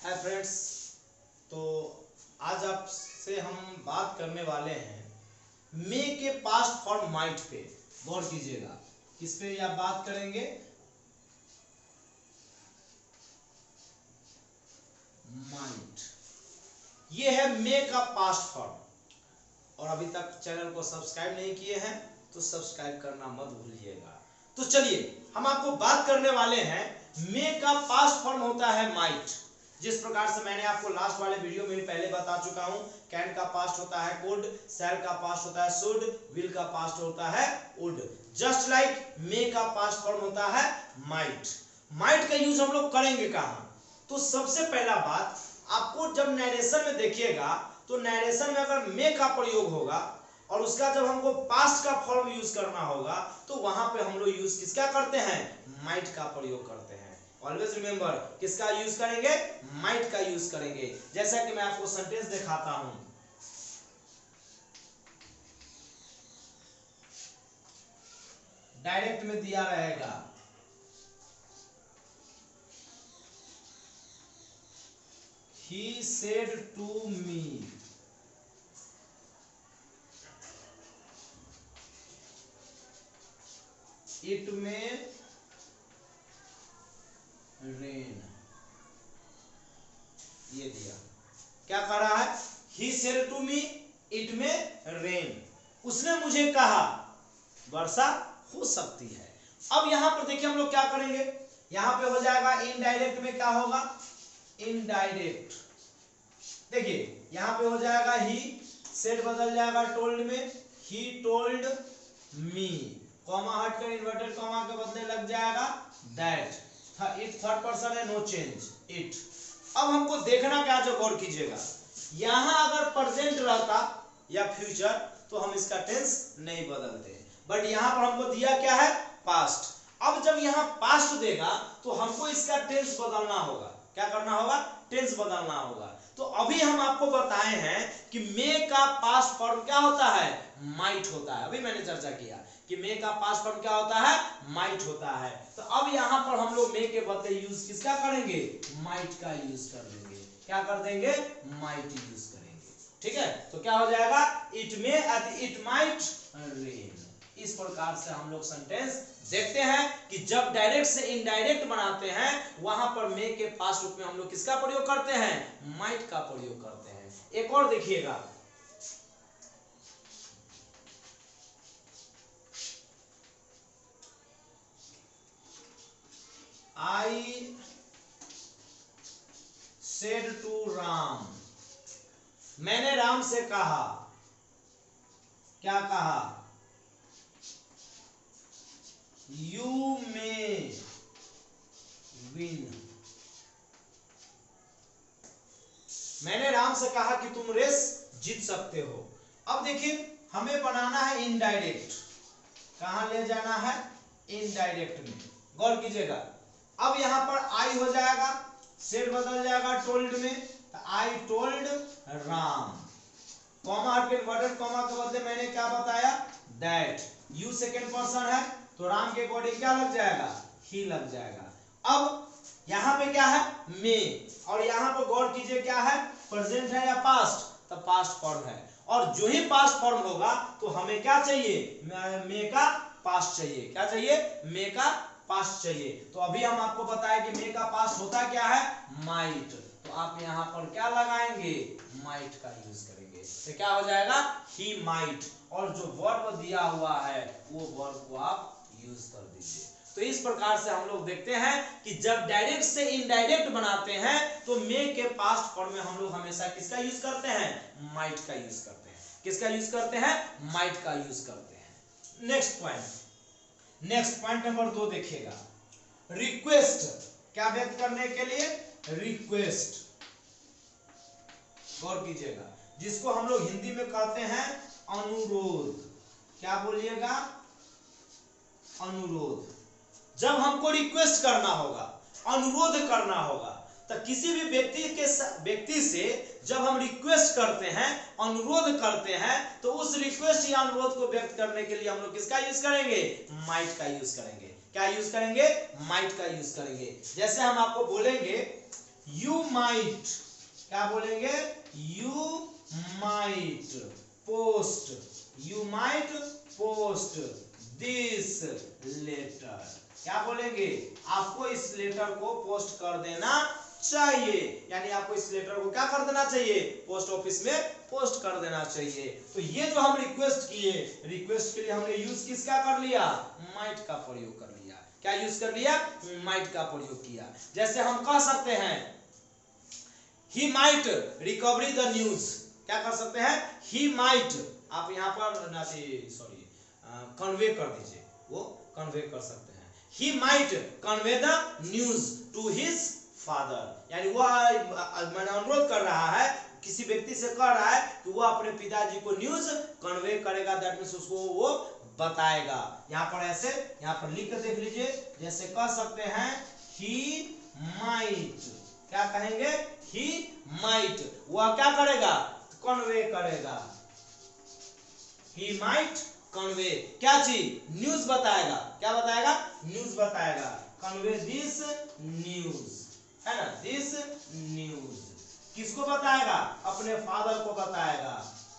Hi friends, तो आज आपसे हम बात करने वाले हैं मे के पास्ट फॉर्म माइट पे। गौर कीजिएगा, किस पे आप बात करेंगे? माइट। ये है मे का पास्ट फॉर्म। और अभी तक चैनल को सब्सक्राइब नहीं किए हैं तो सब्सक्राइब करना मत भूलिएगा। तो चलिए हम आपको बात करने वाले हैं मे का पास्ट फॉर्म होता है माइट। जिस प्रकार से मैंने आपको लास्ट वाले वीडियो में भी पहले बता चुका हूं, कैन का पास्ट होता है कुड, शैल का पास्ट होता है शुड, विल का पास्ट होता है वुड। जस्ट लाइक मे का पास्ट फॉर्म होता है माइट। माइट का यूज हम लोग करेंगे कहां? तो सबसे पहला बात, आपको जब नरेशन में देखिएगा तो नरेशन में अगर मे का प्रयोग होगा और उसका जब हमको पास्ट का फॉर्म यूज करना होगा तो वहां पे हम लोग यूज किसका करते हैं? माइट का प्रयोग करते हैं। ऑलवेज रिमेंबर, किसका यूज करेंगे? माइट का यूज करेंगे। जैसा कि मैं आपको सेंटेंस दिखाता हूं, डायरेक्ट में दिया रहेगा, he said to me, it may rain। ये दिया, क्या कह रहा है? he said to me, it may rain। उसने मुझे कहा वर्षा हो सकती है। अब यहां पर देखिए हम लोग क्या करेंगे, यहां पे हो जाएगा इनडायरेक्ट में क्या होगा? इनडायरेक्ट। देखिए यहां पे हो जाएगा ही, सेड बदल जाएगा टोल्ड में, ही टोल्ड मी, कॉमा हटकर इन्वर्टेड कॉमा के बदले लग जाएगा दैट। इट थर्ड पर्सन है, नो चेंज, इट। अब हमको देखना क्या, जो गौर कीजिएगा, यहां अगर प्रेजेंट रहता या फ्यूचर तो हम इसका टेंस नहीं बदलते, बट यहां पर हमको दिया क्या है? पास्ट। अब जब यहां पास्ट देगा तो हमको इसका टेंस बदलना होगा। क्या करना होगा? टेंस बदलना होगा। तो अभी हम आपको बताए हैं कि मे का पास्ट फॉर्म क्या होता है? माइट होता है। अभी मैंने चर्चा किया कि मे का पास्ट फॉर्म क्या होता है? माइट होता है। तो अब यहां पर हम लोग मे के बदले यूज किसका करेंगे? माइट का यूज कर देंगे। क्या कर देंगे? माइट यूज करेंगे। ठीक है, तो क्या हो जाएगा? It may, it might rain. इस प्रकार से हम लोग सेंटेंस देखते हैं कि जब डायरेक्ट से इनडायरेक्ट बनाते हैं वहां पर मे के पास्ट रूप में हम लोग किसका प्रयोग करते हैं? माइट का प्रयोग करते हैं। एक और देखिएगा, आई सेड टू राम। मैंने राम से कहा। क्या कहा? You may win. मैंने राम से कहा कि तुम रेस जीत सकते हो। अब देखिए हमें बनाना है इनडायरेक्ट। कहां ले जाना है? इनडायरेक्ट में। गौर कीजिएगा, अब यहां पर आई हो जाएगा, सेड बदल जाएगा टोल्ड में, तो आई टोल्ड राम, कॉमा हट के इन्वर्टेड कॉमा के बदले मैंने क्या बताया? दैट। यू सेकंड पर्सन है तो राम के अकॉर्डिंग क्या लग जाएगा? ही लग जाएगा। अब यहां पे क्या है? मे, और यहां पर गौर कीजिए क्या है? प्रेजेंट है या पास्ट? तो पास्ट फॉर्म है। और जो ही पास्ट फॉर्म होगा तो हमें क्या चाहिए? मे का पास्ट चाहिए। क्या चाहिए? मे का पास्ट चाहिए। तो अभी हम आपको बताएं कि मे का पास्ट होता क्या है? माइट। तो आप यहां पर क्या लगाएंगे? माइट का यूज करेंगे। तो क्या हो जाएगा? He might. और जो वर्ब दिया हुआ है वो वर्ब को आप यूज कर दीजिए। तो इस प्रकार से हम लोग देखते हैं कि जब डायरेक्ट से इनडायरेक्ट बनाते हैं तो मे के पास्ट फॉर्म में हम लोग हमेशा किसका यूज करते हैं? माइट का यूज करते हैं। किसका यूज करते हैं? माइट का यूज करते हैं। नेक्स्ट पॉइंट नंबर 2 देखिएगा, रिक्वेस्ट। क्या व्यक्त करने के लिए? रिक्वेस्ट। गौर कीजिएगा, जिसको हम लोग हिंदी में कहते हैं अनुरोध। क्या बोलिएगा? अनुरोध। जब हमको रिक्वेस्ट करना होगा, अनुरोध करना होगा, तो किसी भी व्यक्ति से जब हम रिक्वेस्ट करते हैं, अनुरोध करते हैं, तो उस रिक्वेस्ट या अनुरोध को व्यक्त करने के लिए हम लोग किसका यूज करेंगे? माइट का यूज करेंगे। क्या यूज करेंगे? माइट का यूज करेंगे। जैसे हम आपको बोलेंगे यू माइट, क्या बोलेंगे, you might post, you might post this letter, क्या बोलेंगे, आपको इस लेटर को पोस्ट कर देना चाहिए, यानी आपको इस लेटर को क्या कर देना चाहिए, पोस्ट ऑफिस में पोस्ट कर देना चाहिए। तो ये जो हम रिक्वेस्ट किए, रिक्वेस्ट के लिए हमने यूज किसका कर लिया, माइट का प्रयोग कर लिया। क्या यूज कर लिया, माइट का प्रयोग किया। जैसे हम कह सकते हैं he might recovery the news, क्या कर सकते हैं, ही माइट, आप यहाँ पर सॉरी कन्वे कर दीजिए, वो कन्वे कर सकते हैं, he might convey the news to his father, यानी वह मैंने अनुरोध कर रहा है, किसी व्यक्ति से कह रहा है कि वह अपने पिताजी को न्यूज कन्वे करेगा, दैट मींस उसको वो बताएगा। यहाँ पर ऐसे, यहाँ पर लिख कर देख लीजिए, जैसे कह सकते हैं ही माइट, क्या कहेंगे, ही माइट, वह क्या करेगा, कन्वे करेगा, ही माइट कन्वे, क्या चीज, न्यूज बताएगा, क्या बताएगा, न्यूज बताएगा, कन्वे दिस न्यूज, है ना, दिस न्यूज, किसको बताएगा, अपने फादर को बताएगा,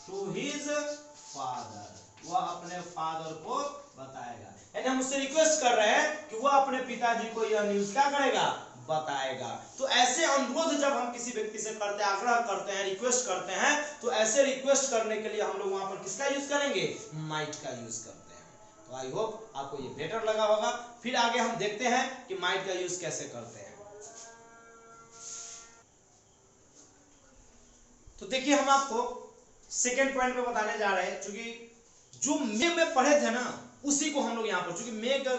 टू हिज फादर, वह अपने फादर को बताएगा, यानी हम उससे रिक्वेस्ट कर रहे हैं कि वह अपने पिताजी को यह न्यूज क्या करेगा, बताएगा। तो ऐसे अनुरोध जब हम किसी व्यक्ति से करते हैं, आग्रह करते हैं, रिक्वेस्ट करते हैं, तो ऐसे रिक्वेस्ट करने के लिए हम लोग वहां पर किसका यूज करेंगे, माइट का यूज करते हैं। तो आई होप आपको ये बेटर लगा होगा। फिर आगे हम देखते हैं कि माइट का यूज कैसे करते हैं। तो देखिए हम आपको सेकेंड पॉइंट पे बताने जा रहे हैं, क्योंकि जो मे में पढ़े थे ना उसी को हम लोग यहाँ पर, क्योंकि मे का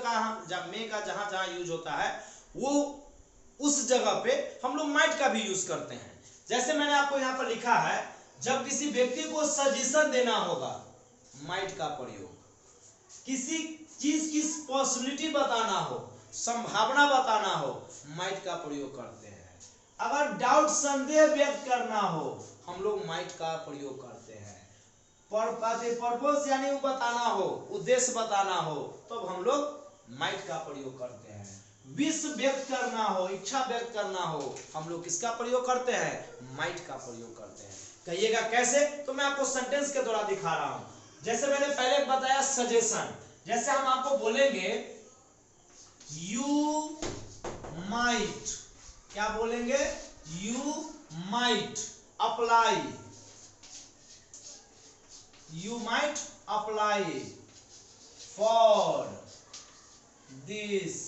जहां जहां यूज होता है वो उस जगह पे हम लोग माइट का भी यूज करते हैं। जैसे मैंने आपको यहाँ पर लिखा है, जब किसी व्यक्ति को सजेशन देना होगा, माइट का प्रयोग, किसी चीज की पॉसिबिलिटी बताना हो, संभावना बताना हो, माइट का प्रयोग करते हैं। अगर डाउट, संदेह व्यक्त करना हो, हम लोग माइट का प्रयोग करते हैं। पर्पस यानी बताना हो, उद्देश्य बताना हो, तो हम लोग माइट का प्रयोग करते हैं। विश व्यक्त करना हो, इच्छा व्यक्त करना हो, हम लोग किसका प्रयोग करते हैं, माइट का प्रयोग करते हैं। कहिएगा कैसे, तो मैं आपको सेंटेंस के द्वारा दिखा रहा हूं। जैसे मैंने पहले बताया सजेशन, जैसे हम आपको बोलेंगे यू माइट, क्या बोलेंगे, you might apply, you might apply for this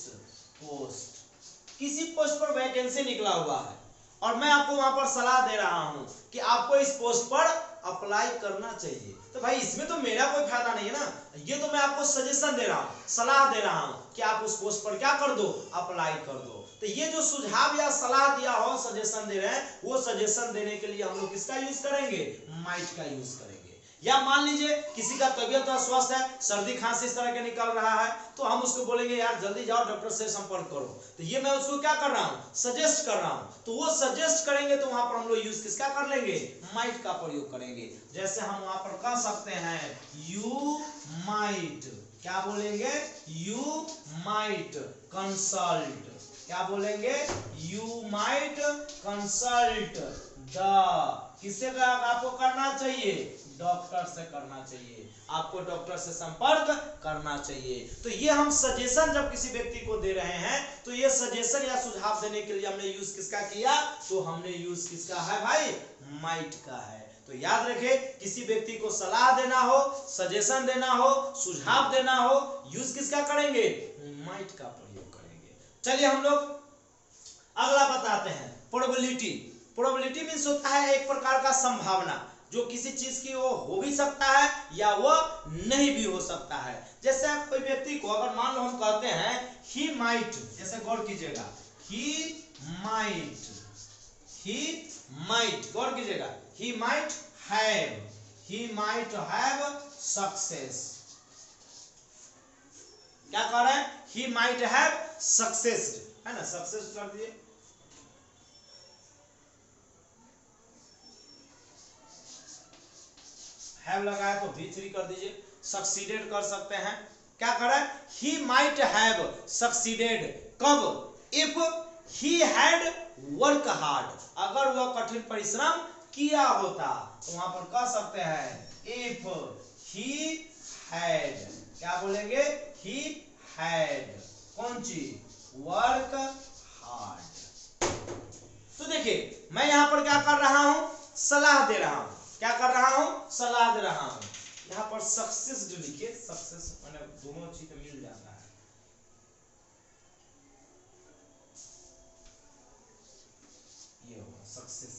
post. किसी पोस्ट पर वैकेंसी निकला हुआ है और मैं आपको वहां पर सलाह दे रहा हूं कि आपको इस पोस्ट पर अप्लाई करना चाहिए। तो भाई इसमें तो मेरा कोई फायदा नहीं है ना, ये तो मैं आपको सजेशन दे रहा हूं, सलाह दे रहा हूं कि आप उस पोस्ट पर क्या कर दो, अप्लाई कर दो। तो ये जो सुझाव या सलाह दिया हो, सजेशन दे रहे हैं, वो सजेशन देने के लिए हम लोग किसका यूज करेंगे, माइट का यूज करेंगे। या मान लीजिए किसी का तबीयत अस्वस्थ है, सर्दी खांसी इस तरह के निकल रहा है, तो हम उसको बोलेंगे यार जल्दी जाओ डॉक्टर से संपर्क करो। तो ये मैं उसको क्या कर रहा हूँ, सजेस्ट कर रहा हूँ। तो वो सजेस्ट करेंगे तो वहां पर हम लोग यूज किसका कर लेंगे, माइट का प्रयोग करेंगे। जैसे हम वहां पर कह सकते हैं यू माइट, क्या बोलेंगे, यू माइट कंसल्ट, क्या बोलेंगे, यू माइट कंसल्ट द, किससे आपको करना चाहिए, डॉक्टर से करना चाहिए, आपको डॉक्टर से संपर्क करना चाहिए। तो ये हम सजेशन जब किसी व्यक्ति को दे रहे हैं, तो ये सजेशन या सुझाव देने के लिए हमने यूज किसका किया, तो हमने यूज किसका है भाई, माइट का है। तो याद रखें, किसी व्यक्ति को सलाह देना हो, सजेशन देना हो, सुझाव देना हो, यूज किसका करेंगे, माइट का प्रयोग करेंगे। चलिए हम लोग अगला बताते हैं, प्रोबेबिलिटी। प्रोबेबिलिटी मींस होता है एक प्रकार का संभावना, जो किसी चीज की वो हो भी सकता है या वो नहीं भी हो सकता है। जैसे आप कोई व्यक्ति को अगर मान लो हम कहते हैं ही माइट, जैसे गौर कीजिएगा, ही माइट, गौर कीजिएगा, ही माइट हैव सक्सेस, क्या कह रहे हैं, ही माइट हैव सक्सेस, है ना, सक्सेस कर दीजिए, हैव लगाया तो V3 कर दीजिए, सक्सीडेड कर सकते हैं। क्या कर रहा है, ही माइट हैव सक्सीडेड, कब, if he had work hard, अगर वह कठिन परिश्रम किया होता तो वहां पर कह सकते हैं if he had, क्या बोलेंगे, he had कौन चीज, work hard। तो देखिए मैं यहां पर क्या कर रहा हूं, सलाह दे रहा हूं, क्या कर रहा हूं, सलाह दे रहा हूं। यहां पर सक्सेस जो लिखिए, सक्सेस मैंने दोनों चीज मिल जाता है, सक्सेस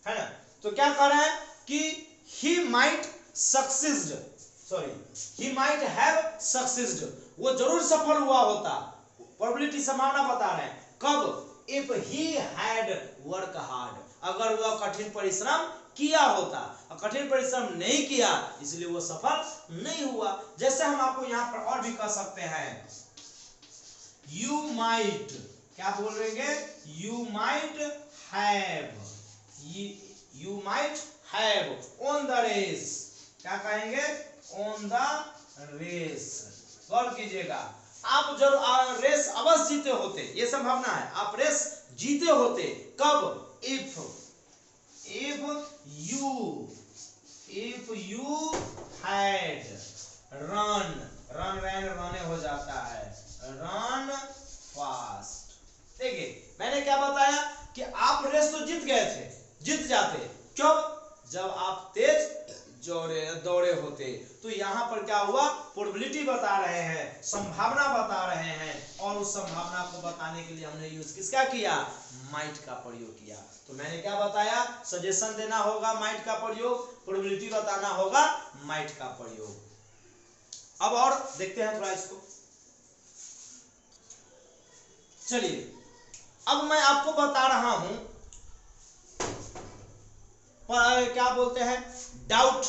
है ना। तो क्या कह रहे हैं कि he might succeed, sorry he might have succeeded, वो जरूर सफल हुआ होता, प्रोबेबिलिटी संभावना बता रहे हैं, कब, if he had work hard, अगर वह कठिन परिश्रम किया होता, और कठिन परिश्रम नहीं किया इसलिए वो सफल नहीं हुआ। जैसे हम आपको यहाँ पर और भी कह सकते हैं, you might, क्या बोल रहे हैं, you might have, you might have on the race, क्या कहेंगे, on the race, गौर कीजिएगा, आप जब रेस अवश्य जीते होते, ये संभावना है, आप रेस जीते होते, कब, if you had run रहने हो जाता है, run fast। देखिए मैंने क्या बताया कि आप रेस तो जीत गए थे, जीत जाते, कब, जब आप तेज दौड़े होते। तो यहाँ पर क्या हुआ, प्रोबेबिलिटी बता रहे हैं, संभावना बता रहे हैं, और उस संभावना को बताने के लिए हमने यूज किसका किया, माइट का प्रयोग किया। तो मैंने क्या बताया, सजेशन देना होगा माइट का प्रयोग, प्रोबेबिलिटी बताना होगा माइट का प्रयोग। अब और देखते हैं थोड़ा इसको, चलिए अब मैं आपको बता रहा हूं क्या बोलते हैं, डाउट,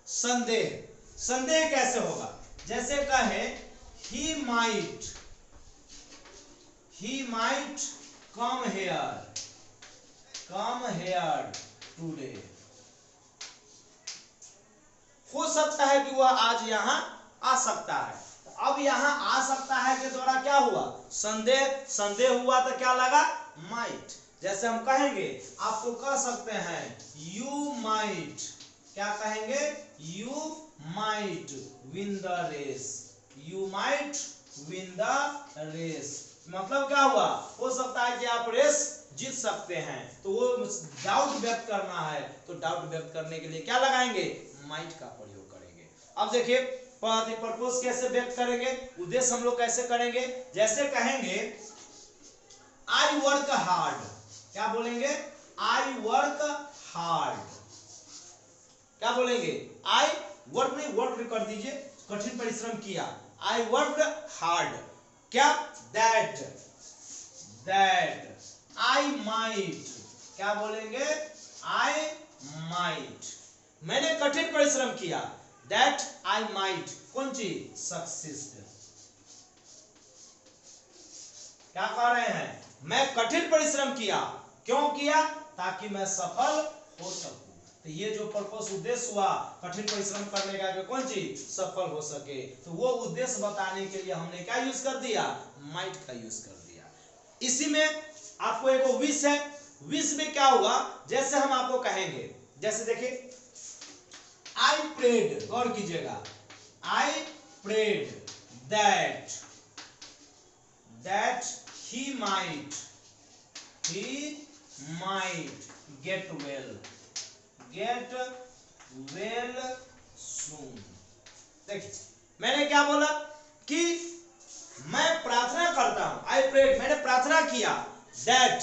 संदेह कैसे होगा, जैसे कहे he might come here today, हो सकता है कि वह आज यहाँ आ सकता है। अब यहाँ आ सकता है के द्वारा क्या हुआ, संदेह हुआ, तो क्या लगा, might। जैसे हम कहेंगे, आपको कह सकते हैं you might, क्या कहेंगे, you might win the race, you might win the race, मतलब क्या हुआ, हो सकता है कि आप रेस जीत सकते हैं। तो वो डाउट व्यक्त करना है, तो डाउट व्यक्त करने के लिए क्या लगाएंगे, माइट का प्रयोग करेंगे। अब देखिए पर्पस कैसे व्यक्त करेंगे, उद्देश्य हम लोग कैसे करेंगे, जैसे कहेंगे आई वर्क हार्ड, क्या बोलेंगे, आई वर्क हार्ड, क्या बोलेंगे, आई वर्क नहीं, वर्क कर दीजिए, कठिन परिश्रम किया, आई वर्क हार्ड, क्या, दैट आई माइट, क्या बोलेंगे, आई माइट, मैंने कठिन परिश्रम किया, दैट आई माइट, कौन चीज, सक्सेस। क्या कह रहे हैं, मैं कठिन परिश्रम किया, क्यों किया, ताकि मैं सफल हो सकूं। तो ये जो पर्पस उद्देश्य हुआ कठिन परिश्रम करने का, कि कौन चीज, सफल हो सके, तो वो उद्देश्य बताने के लिए हमने क्या यूज कर दिया, माइट का यूज कर दिया। इसी में आपको एक विश है, विश में क्या हुआ, जैसे हम आपको कहेंगे, जैसे देखिए आई प्रेड, गौर कीजिएगा, I prayed that he might get well soon। देखिए मैंने क्या बोला कि मैं प्रार्थना करता हूं, आई प्रेड, मैंने प्रार्थना किया, दैट,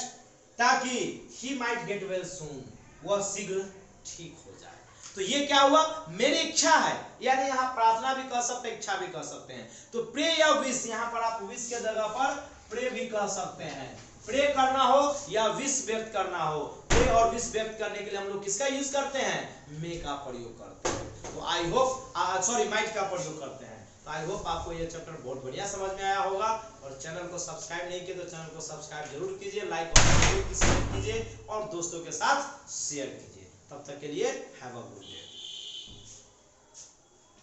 ताकि he might get well soon, वह शीघ्र ठीक हो जाए। तो ये क्या हुआ, मेरी इच्छा है, यानी यहाँ प्रार्थना भी कह सकते हैं, इच्छा भी कह सकते हैं। तो प्रे या विश, यहाँ पर आप विश के जगह पर प्रे भी कह सकते हैं। प्रे करना हो या विश व्यक्त करना हो, प्रे और विश व्यक्त करने के लिए हम लोग किसका यूज करते हैं, मे का प्रयोग करते हैं। तो आई होप, सॉरी माइट का प्रयोग करते हैं। तो आई होप आपको ये चैप्टर बहुत बढ़िया समझ में आया होगा, और चैनल को सब्सक्राइब नहीं किया तो चैनल को सब्सक्राइब जरूर कीजिए, लाइक और कीजिए, और दोस्तों के साथ शेयर कीजिए। तब तक के लिए हैव अ गुड डे।